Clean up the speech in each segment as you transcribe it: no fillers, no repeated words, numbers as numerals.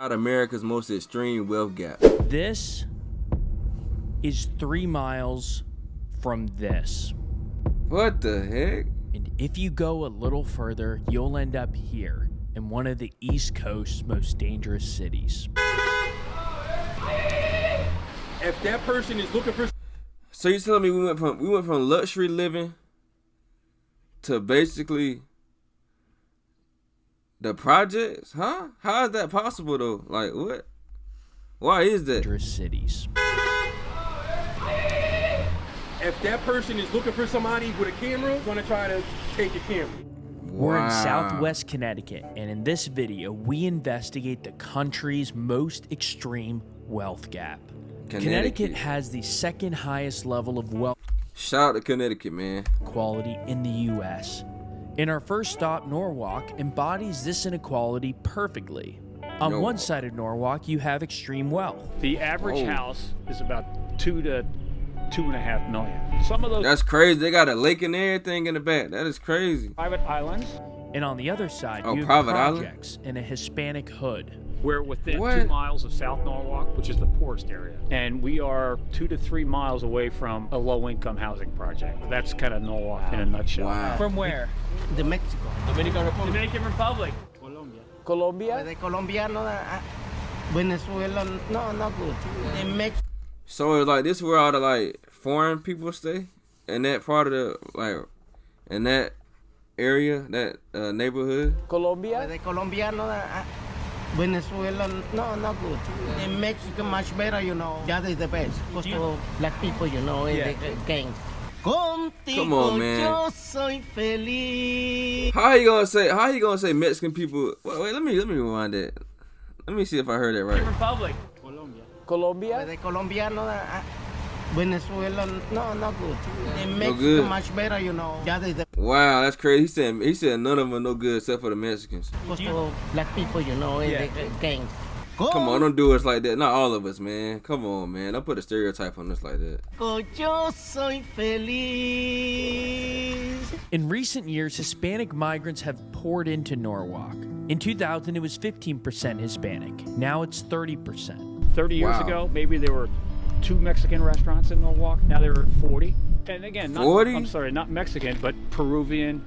America's most extreme wealth gap. This is 3 miles from this. What the heck? And if you go a little further, you'll end up here in one of the East Coast's most dangerous cities. If that person is looking for... So you telling me we went from luxury living to basically the projects, huh? How is that possible though? Like what? Why is that? Dangerous cities. If that person is looking for somebody with a camera, gonna try to take a camera. We're in Southwest Connecticut, and in this video, we investigate the country's most extreme wealth gap. Connecticut has the second highest level of wealth Shout out to Connecticut, man. equality in the U.S. In our first stop, Norwalk embodies this inequality perfectly. On one side of Norwalk, you have extreme wealth. The average house is about 2 to 2.5 million. Some of those That's crazy. They got a lake and everything in the back. That is crazy. private islands, And on the other side, you have private island? projects in a Hispanic hood. we're within What? 2 miles of South Norwalk, which is the poorest area. And we are 2 to 3 miles away from a low-income housing project. That's kind of Norwalk in a nutshell. Wow. From where? De Mexico. Dominican Republic. Colombia. De colombiano, Venezuela, no, not good. De Mexico. So it's like this where all the like foreign people stay in that part of the like in that area, that neighborhood. Colombia. De colombiano, Venezuela, no, not good. De Mexico, much better, you know. That is the best. Because to black people, you know, in the gangs. Contigo Come on, man. yo soy feliz. How you gonna say Mexican people? Wait, let me rewind that. Let me see if I heard that right. Republic. Colombia. De colombiano, Venezuela, no, not good. De No Mexico, good. much better, you know. That is the Wow, that's crazy. He said none of them are no good except for the Mexicans. because to black people, you know, in the gangs. Come on, don't do us like that. Not all of us, man. Come on, man. Don't put a stereotype on us like that. Yo soy feliz. In recent years, Hispanic migrants have poured into Norwalk. In 2000, it was 15% Hispanic. Now it's 30%. 30 years Wow. ago, maybe there were 2 Mexican restaurants in Norwalk. Now there are 40. And again, not, 40? I'm sorry, not Mexican, but Peruvian,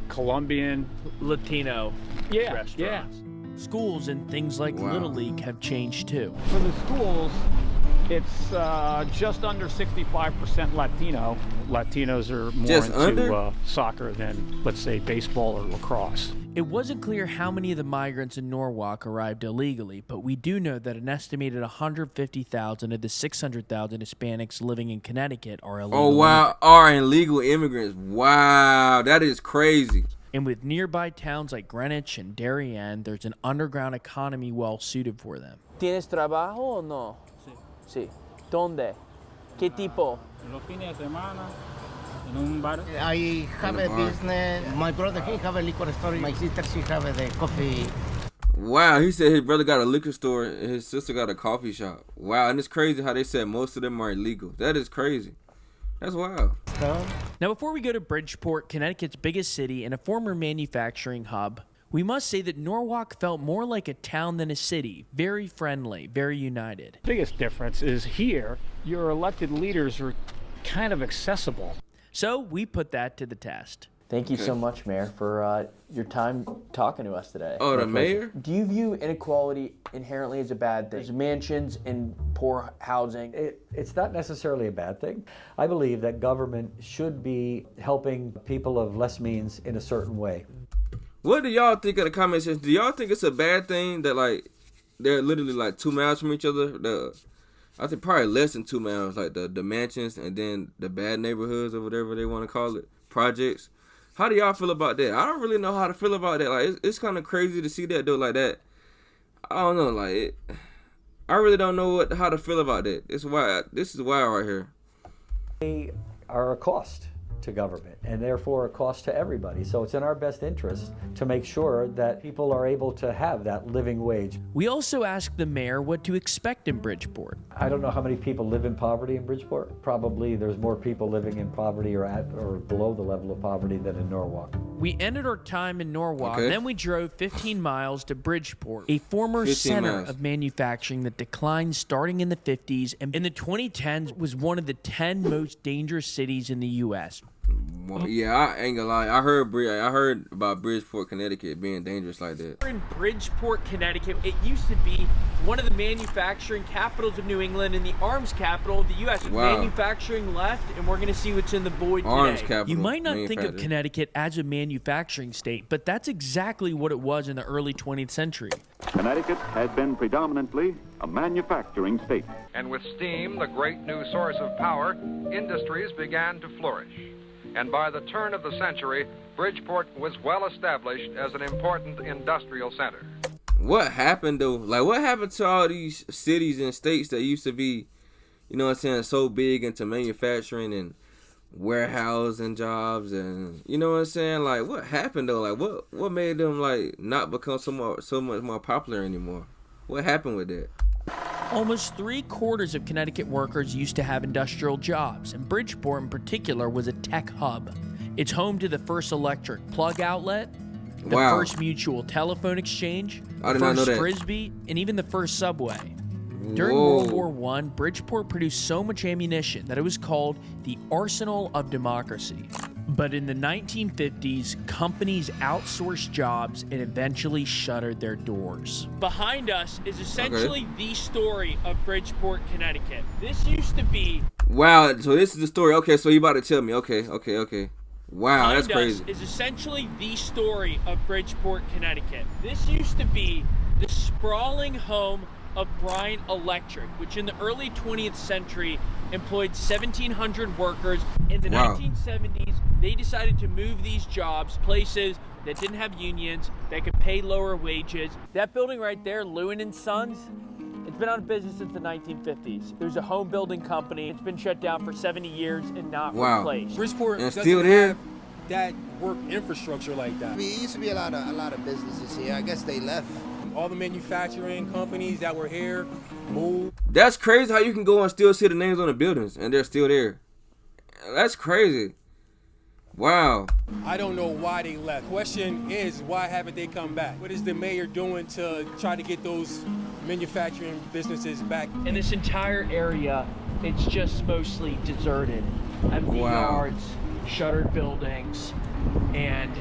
Colombian, Latino restaurants. schools and things like Wow. Little League have changed too. For the schools, it's just under 65% Latino. Latinos are more Just into under? soccer than, let's say, baseball or lacrosse. It wasn't clear how many of the migrants in Norwalk arrived illegally, but we do know that an estimated 150,000 of the 600,000 Hispanics living in Connecticut are illegal. Oh wow, are illegal immigrants. Wow, that is crazy. And with nearby towns like Greenwich and Darien, there's an underground economy well suited for them. ¿Tienes trabajo o no? Sí. ¿Dónde? ¿Qué tipo? Los fines de semana en un bar. I have In a a bar. business. My brother, he have a liquor store. My sister, she have the coffee. Wow, he said his brother got a liquor store and his sister got a coffee shop. Wow, and it's crazy how they said most of them are illegal. That is crazy. That's wild. store. Now, before we go to Bridgeport, Connecticut's biggest city and a former manufacturing hub, we must say that Norwalk felt more like a town than a city. Very friendly, very united. Biggest difference is here, your elected leaders are kind of accessible. So we put that to the test. Thank you so much, Mayor, for your time talking to us today. Oh, the My pleasure. mayor? Do you view inequality inherently as a bad thing? There's mansions and poor housing. It's not necessarily a bad thing. I believe that government should be helping people of less means in a certain way. What do y'all think of the comment section? Do y'all think it's a bad thing that like they're literally like 2 miles from each other? I think probably less than 2 miles, like the mansions and then the bad neighborhoods or whatever they want to call it, projects. How do y'all feel about that? I don't really know how to feel about that. Like it's kind of crazy to see that though, like that. I don't know, like I really don't know how to feel about that. This is why right here. They are a cost. to government and therefore a cost to everybody. So it's in our best interest to make sure that people are able to have that living wage. We also asked the mayor what to expect in Bridgeport. I don't know how many people live in poverty in Bridgeport. Probably there's more people living in poverty or at or below the level of poverty than in Norwalk. We ended our time in Norwalk, and then we drove 15 miles to Bridgeport, a former center of manufacturing that declined starting in the 50s and in the 2010s was one of the 10 most dangerous cities in the U.S. Well, yeah, I ain't gonna lie. I heard about Bridgeport, Connecticut being dangerous like that. In Bridgeport, Connecticut, it used to be one of the manufacturing capitals of New England and the arms capital of the U.S. Wow. Manufacturing left, and we're going to see what's in the void Arms today. capital, You might not think of Connecticut as a manufacturing state, but that's exactly what it was in the early 20th century. Connecticut had been predominantly a manufacturing state. And with steam, the great new source of power, industries began to flourish. And by the turn of the century, Bridgeport was well established as an important industrial center. What happened though? Like, what happened to all these cities and states that used to be, you know what I'm saying, so big into manufacturing and warehousing jobs and, you know what I'm saying? Like, what happened though? Like, what made them like not become so much more popular anymore? What happened with that? Almost 3/4 of Connecticut workers used to have industrial jobs, and Bridgeport in particular was a tech hub. It's home to the first electric plug outlet, the first mutual telephone exchange, the first Frisbee, and even the first subway. During World War I, Bridgeport produced so much ammunition that it was called the Arsenal of Democracy. But in the 1950s, companies outsourced jobs and eventually shuttered their doors. Behind us is essentially the story of Bridgeport, Connecticut. This used to be... Wow, so this is the story. Okay, so you about to tell me. Okay. Wow, that's crazy. Behind us is essentially the story of Bridgeport, Connecticut. This used to be the sprawling home of Bryant Electric, which in the early 20th century employed 1,700 workers. In the 1970s, they decided to move these jobs places that didn't have unions, that could pay lower wages. That building right there, Lewin & Sons, it's been out of business since the 1950s. There's a home building company. It's been shut down for 70 years and not replaced. Bridgeport and doesn't still there? have that work infrastructure like that. I mean, it used to be a lot of businesses here. I guess they left. All the manufacturing companies that were here moved. That's crazy how you can go and still see the names on the buildings and they're still there. That's crazy. Wow. I don't know why they left. Question is, why haven't they come back? What is the mayor doing to try to get those manufacturing businesses back? In this entire area, it's just mostly deserted. Empty yards, shuttered buildings, and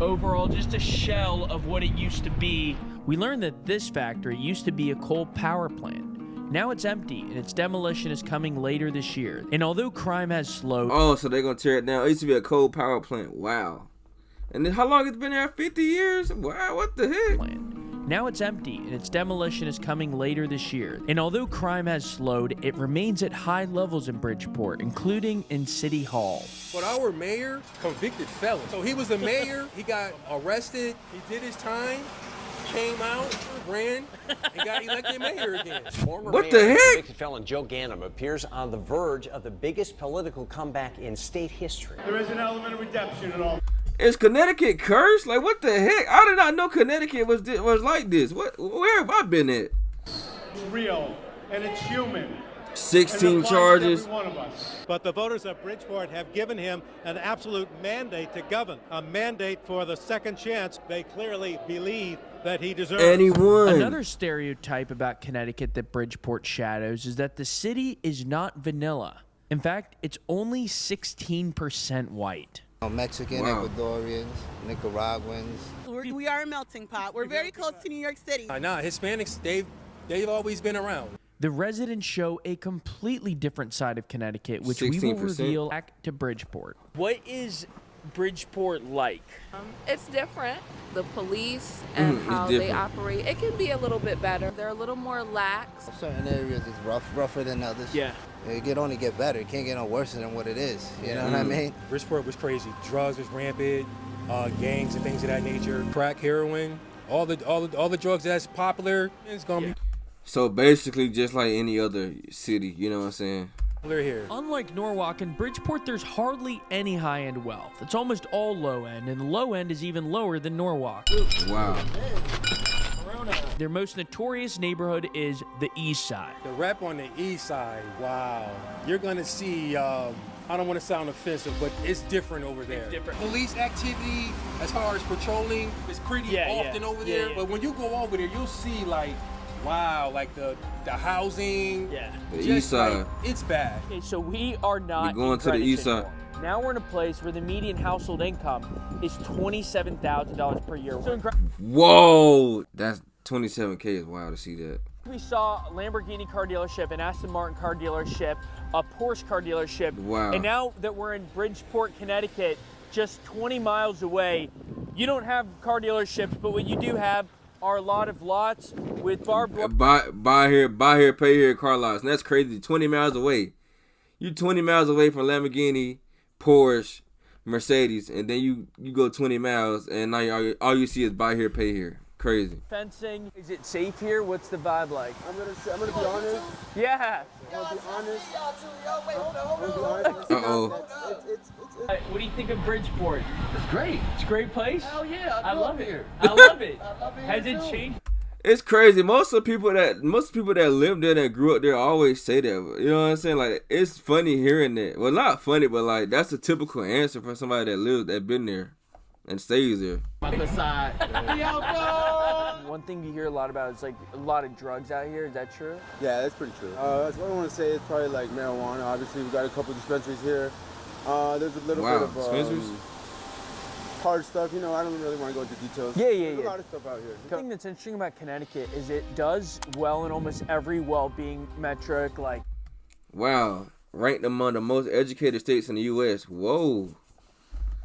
overall just a shell of what it used to be. We learned that this factory used to be a coal power plant. Now it's empty, and its demolition is coming later this year. And although crime has slowed... Oh, so they're going to tear it down. It used to be a coal power plant. Wow. And then how long it's been there? 50 years? Wow, what the heck? Now it's empty, and its demolition is coming later this year. And although crime has slowed, it remains at high levels in Bridgeport, including in City Hall. But our mayor, convicted felon. So he was the mayor, he got arrested, he did his time, came out, ran, and got elected mayor again. Former what the heck? Convicted felon Joe Ganim appears on the verge of the biggest political comeback in state history. There is an element of redemption in all. Is Connecticut cursed? Like, what the heck? I did not know Connecticut was like this. Where have I been at? It's real, and it's human. 16 charges. Every one of us. But the voters of Bridgeport have given him an absolute mandate to govern, a mandate for the second chance they clearly believe that he deserves. And he won. Another stereotype about Connecticut that Bridgeport shadows is that the city is not vanilla. In fact, it's only 16% white. Mexican, Ecuadorians, Nicaraguans. We are a melting pot. We're very close to New York City. Nah, Hispanics, they've always been around. The residents show a completely different side of Connecticut, which 16%. We will reveal back to Bridgeport. What is Bridgeport like? It's different. The police and how they operate, it can be a little bit better. They're a little more lax. Certain areas is rougher than others. Yeah. It can only get better. It can't get no worse than what it is. You know what I mean? Bridgeport was crazy. Drugs was rampant, gangs and things of that nature. Crack, heroin, all the drugs that's popular. It's gonna be. So basically, just like any other city, you know what I'm saying? We're here. Unlike Norwalk and Bridgeport, there's hardly any high-end wealth. It's almost all low-end, and the low end is even lower than Norwalk. Wow. Their most notorious neighborhood is the East Side. The rep on the East Side, wow. You're gonna see, I don't want to sound offensive, but it's different over there. It's different. Police activity, as far as patrolling, is pretty often over there. But when you go over there, you'll see like, wow, like the housing. Yeah. The East Side. Like, it's bad. Okay, so we are not We're going in to the Greenwich East Side. anymore. Now we're in a place where the median household income is $27,000 per year. So Whoa, that's 27K is wild to see that. we saw a Lamborghini car dealership, an Aston Martin car dealership, a Porsche car dealership. Wow. And now that we're in Bridgeport, Connecticut, just 20 miles away, you don't have car dealerships, but what you do have are a lot of lots with barbed wire. Buy here, pay here car lots. And that's crazy. 20 miles away. You 20 miles away from Lamborghini, Porsche, Mercedes, and then you go 20 miles and now all you see is buy here, pay here. Crazy. Fencing. Is it safe here? What's the vibe like? I'm gonna be honest. Yeah. I'm gonna be honest. What do you think of Bridgeport? It's great. It's a great place. Hell yeah, I love it. here. I love it. I love it Has here it too. changed? It's crazy. Most people that live there, that grew up there, always say that. You know what I'm saying? Like, it's funny hearing that. Well, not funny, but like that's a typical answer for somebody that been there and stays there. One thing you hear a lot about is like a lot of drugs out here. Is that true? Yeah, that's pretty true. That's what I want to say is probably like marijuana. Obviously, we've got a couple dispensaries here. There's a little bit of dispensaries? hard stuff. You know, I don't really want to go into details. Yeah. There's a lot of stuff out here. The thing that's interesting about Connecticut is it does well in almost every well-being metric. Like, wow, ranked among the most educated states in the U.S. Whoa.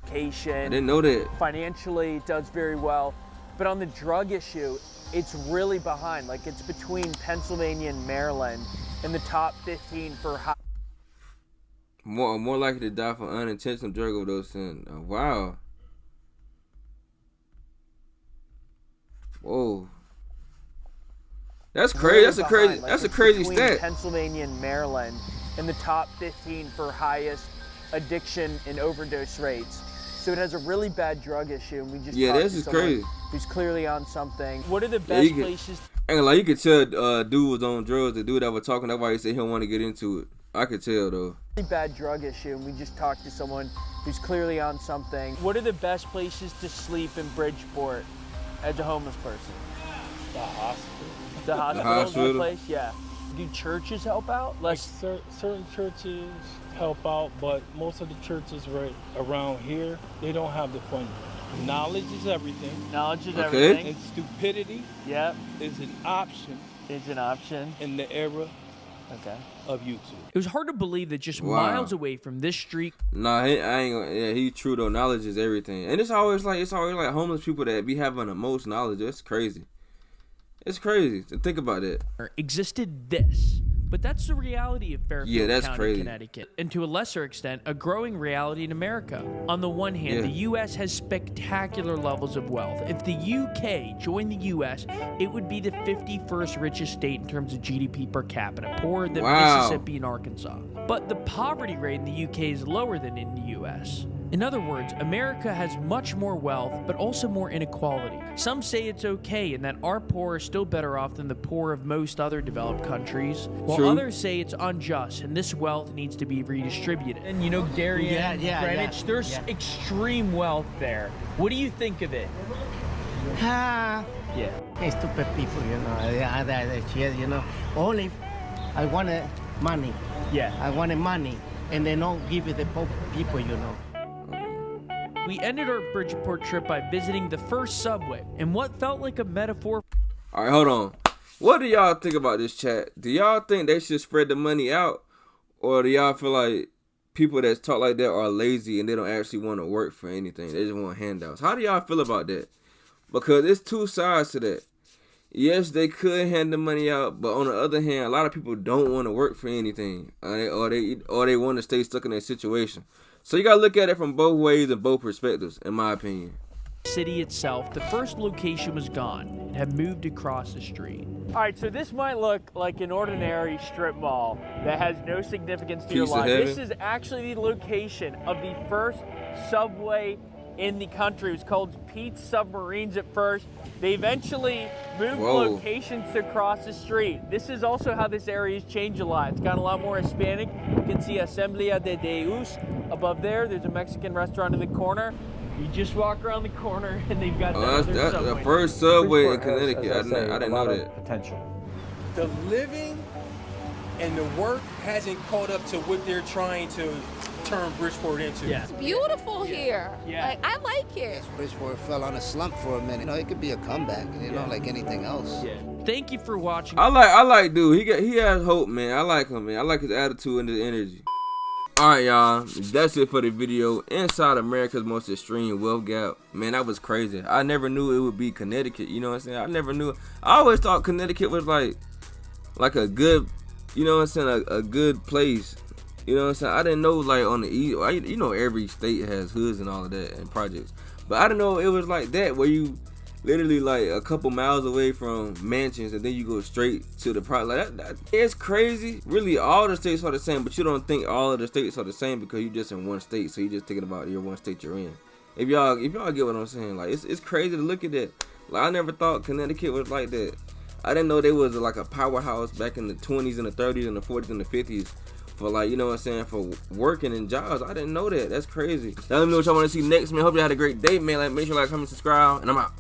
Education. I didn't know that. Financially, it does very well. But on the drug issue, it's really behind. Like, it's between Pennsylvania and Maryland in the top 15 for high. More likely to die from unintentional drug overdose than wow. Whoa. That's crazy. That's a crazy stat. Pennsylvania and Maryland in the top 15 for highest addiction and overdose rates. So it has a really bad drug issue, and we just this is crazy. Who's clearly on something. What are the best places? And like you could tell, dude was on drugs. The dude that was talking, that's why he said he don't want to get into it. I could tell though. Really bad drug issue, and we just talked to someone who's clearly on something. What are the best places to sleep in Bridgeport as a homeless person? The hospital. The hospital is one place, yeah. Do churches help out? Like certain churches help out, but most of the churches right around here, they don't have the funding. Knowledge is everything. Knowledge is everything. And stupidity is an option. It's an option. In the era of YouTube. It was hard to believe that just miles away from this street. Nah, I ain't gonna. Yeah, he's true though. Knowledge is everything, and it's always like homeless people that be having the most knowledge. It's crazy. It's crazy to think about it. Existed this. But that's the reality of Fairfield that's County, crazy. Connecticut, and to a lesser extent, a growing reality in America. On the one hand, the U.S. has spectacular levels of wealth. If the U.K. joined the U.S., it would be the 51st richest state in terms of GDP per capita, poorer than Mississippi and Arkansas. But the poverty rate in the U.K. is lower than in the U.S. In other words, America has much more wealth, but also more inequality. Some say it's okay and that our poor are still better off than the poor of most other developed countries, while others say it's unjust and this wealth needs to be redistributed. And you know, Darien, Greenwich, there's extreme wealth there. What do you think of it? Stupid people, you know. You know, only I wanted money. I wanted money, and they don't give it the poor people, you know. We ended our Bridgeport trip by visiting the first subway in what felt like a metaphor. All right, hold on. What do y'all think about this chat? Do y'all think they should spread the money out, or do y'all feel like people that talk like that are lazy and they don't actually want to work for anything? They just want handouts. How do y'all feel about that? Because there's two sides to that. Yes, they could hand the money out, but on the other hand, a lot of people don't want to work for anything, or they want to stay stuck in their situation. So you gotta look at it from both ways and both perspectives, in my opinion. City itself, the first location was gone and had moved across the street. All right, so this might look like an ordinary strip mall that has no significance to your life. This is actually the location of the first subway in the country. It was called Pete's Submarines at first. They eventually moved locations to cross the street. This is also how this area has changed a lot. It's gotten a lot more Hispanic. You can see Asamblea de Deus above there. There's a Mexican restaurant in the corner. You just walk around the corner and they've got that's the first subway in Connecticut. I didn't know that. Potential. The living and the work hasn't caught up to what they're trying to turn Bridgeport into. It's beautiful here. Like, I like it. Bridgeport fell on a slump for a minute. You know, it could be a comeback, you know, like anything else. Thank you for watching. I like dude. He has hope, man. I like him, man. I like his attitude and his energy. Alright, y'all, that's it for the video. Inside America's most extreme wealth gap. Man, that was crazy. I never knew it would be Connecticut, you know what I'm saying? I never knew. I always thought Connecticut was like a good, you know what I'm saying, a good place. You know what I'm saying? I didn't know, like, on the east, you know, every state has hoods and all of that and projects. But I didn't know it was like that, where you literally like a couple miles away from mansions and then you go straight to the project. Like it's crazy. Really, all the states are the same, but you don't think all of the states are the same because you're just in one state. So you're just thinking about your one state you're in. If y'all get what I'm saying, like it's crazy to look at that. Like I never thought Connecticut was like that. I didn't know they was like a powerhouse back in the 20s and the 30s and the 40s and the 50s. For like, you know what I'm saying, for working and jobs. I didn't know that. That's crazy. Let me know what y'all want to see next, man. Hope y'all had a great day, man. Like, make sure you like, comment, subscribe, and I'm out.